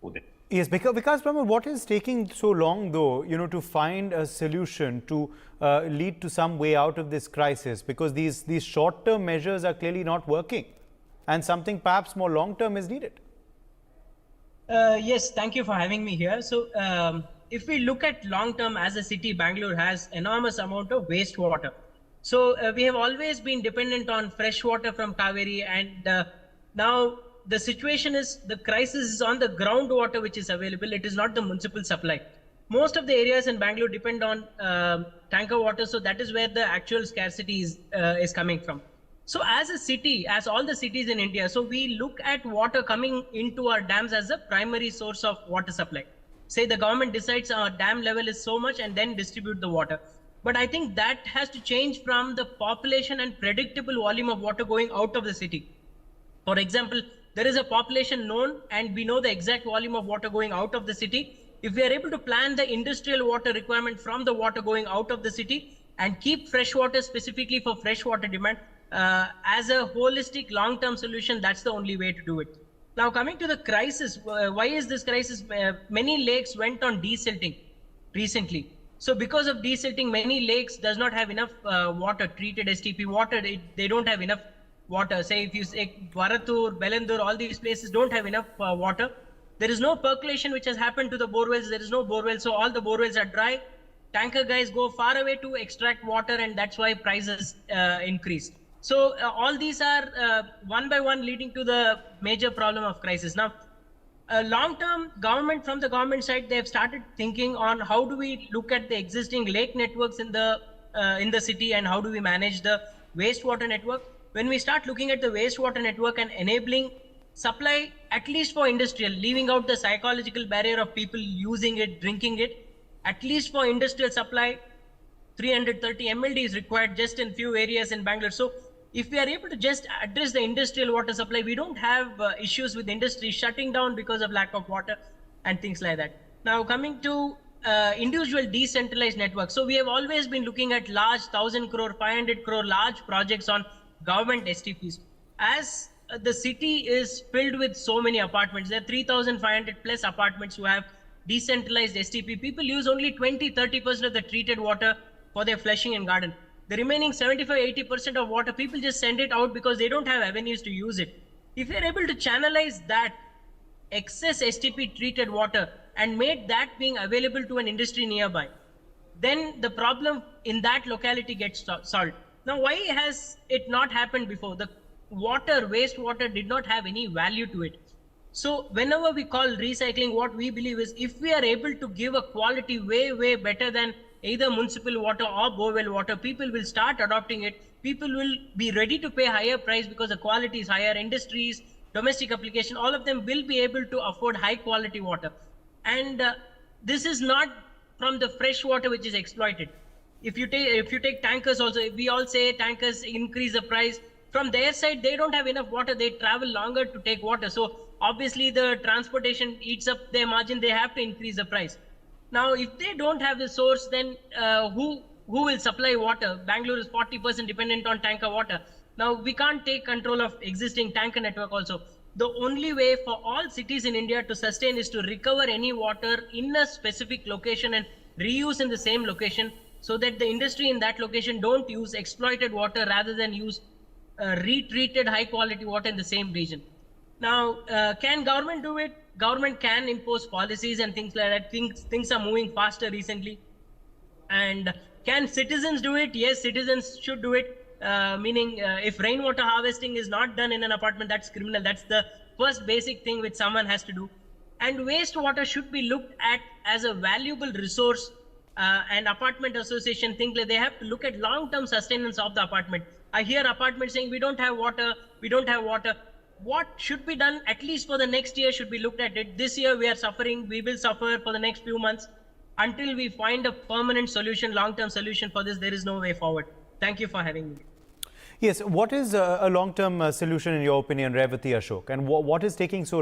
Uday. Yes, because Pramod, what is taking so long though, to find a solution to lead to some way out of this crisis? Because these short-term measures are clearly not working, and something perhaps more long-term is needed. Yes, thank you for having me here. So, if we look at long term, as a city, Bangalore has enormous amount of wastewater. So we have always been dependent on fresh water from Kaveri, and now the situation is the crisis is on the groundwater which is available. It is not the municipal supply. Most of the areas in Bangalore depend on tanker water, so that is where the actual scarcity is coming from. So as a city, as all the cities in India, so we look at water coming into our dams as a primary source of water supply. Say the government decides our dam level is so much and then distribute the water. But I think that has to change from the population and predictable volume of water going out of the city. For example, there is a population known and we know the exact volume of water going out of the city. If we are able to plan the industrial water requirement from the water going out of the city and keep fresh water specifically for fresh water demand, as a holistic long-term solution, that's the only way to do it. Now, coming to the crisis, why is this crisis? Many lakes went on desilting recently. So because of desilting, many lakes does not have enough water, treated STP water. They don't have enough water. Say if you say Varatur, Belandur, all these places don't have enough water. There is no percolation which has happened to the borewells. There is no borewell. So all the borewells are dry. Tanker guys go far away to extract water, and that's why prices increase. So all these are one by one leading to the major problem of crisis. Now, long-term government, from the government side, they have started thinking on how do we look at the existing lake networks in the city and how do we manage the wastewater network. When we start looking at the wastewater network and enabling supply, at least for industrial, leaving out the psychological barrier of people using it, drinking it, at least for industrial supply, 330 MLD is required just in few areas in Bangalore. So if we are able to just address the industrial water supply, we don't have issues with industry shutting down because of lack of water and things like that. Now coming to individual decentralized networks. So we have always been looking at large 1,000 crore, 500 crore large projects on government STPs. As the city is filled with so many apartments, there are 3,500 plus apartments who have decentralized STP. People use only 20-30% of the treated water for their flushing and garden. The remaining 75-80% of water, people just send it out because they don't have avenues to use it. If you're able to channelize that excess STP treated water and make that being available to an industry nearby, then the problem in that locality gets solved. Now, why has it not happened before? The wastewater did not have any value to it. So whenever we call recycling, what we believe is if we are able to give a quality way better than either municipal water or borewell water, people will start adopting it. People will be ready to pay higher price because the quality is higher. Industries, domestic application, all of them will be able to afford high quality water. And this is not from the fresh water which is exploited. If you take tankers also, we all say tankers increase the price. From their side, they don't have enough water. They travel longer to take water. So obviously the transportation eats up their margin. They have to increase the price. Now, if they don't have the source, then who will supply water? Bangalore is 40% dependent on tanker water. Now, we can't take control of existing tanker network also. The only way for all cities in India to sustain is to recover any water in a specific location and reuse in the same location so that the industry in that location don't use exploited water rather than use retreated high quality water in the same region. Now, can government do it? Government can impose policies and things like that. Things are moving faster recently. And can citizens do it? Yes, citizens should do it. Meaning, if rainwater harvesting is not done in an apartment, that's criminal. That's the first basic thing which someone has to do. And wastewater should be looked at as a valuable resource. And apartment association think that they have to look at long-term sustenance of the apartment. I hear apartments saying, we don't have water, we don't have water. What should be done, at least for the next year, should be looked at it. This year we are suffering, we will suffer for the next few months. Until we find a permanent solution, long-term solution for this, there is no way forward. Thank you for having me. Yes, what is a long-term solution in your opinion, Revati Ashok? And what is taking so